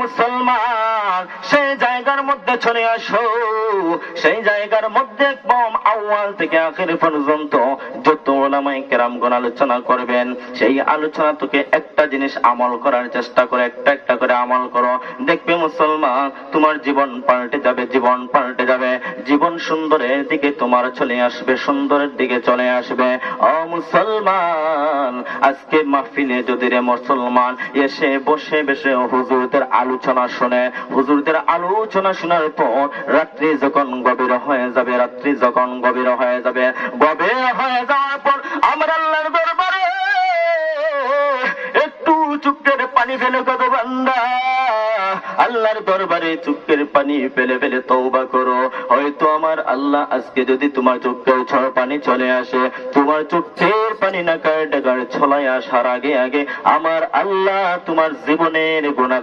মুসলমান, সেই জায়গার মধ্যে চলে আসো। সেই জায়গার মধ্যে একদম আউয়াল থেকে আখির পর্যন্ত যত উলামায়ে কেরামগণ আলোচনা করবেন, সেই আলোচনা থেকে একটা জিনিস আমল করার চেষ্টা করে, একটা একটা করে আমল করো। দেখবে মুসলমান, তোমার জীবন পাল্টে যাবে, জীবন পাল্টে যাবে, জীবন সুন্দরের দিকে তোমার চলে আসবে, সুন্দরের দিকে চলে আসবে। ও মুসলমান, আজকে মাহফিলে যদি রে মুসলমান এসে বসে বসে হুজুরদের আলোচনা শুনে, হুজুরদের আলোচনা শোনার পর রাত্রি যখন গভীর হয়ে যাবে, রাত্রি যখন গভীর হয়ে যাবে, গভীর হয়ে যাওয়ার পর আমরা আল্লাহর দরবারে একটু চোখের পানি ফেলে কত বান্দা আল্লাহর দরবারে চোখের পানি ফেলে ফেলে তওবা করো। হয়তো আমার আল্লাহ আজকে যদি তোমার চোখের ঝড় পানি চলে আসে, তোমার চোখের পানি নাকার ডাকার ছলায় আসার আগে আগে আমার আল্লাহ তোমার জীবনের গুনাহ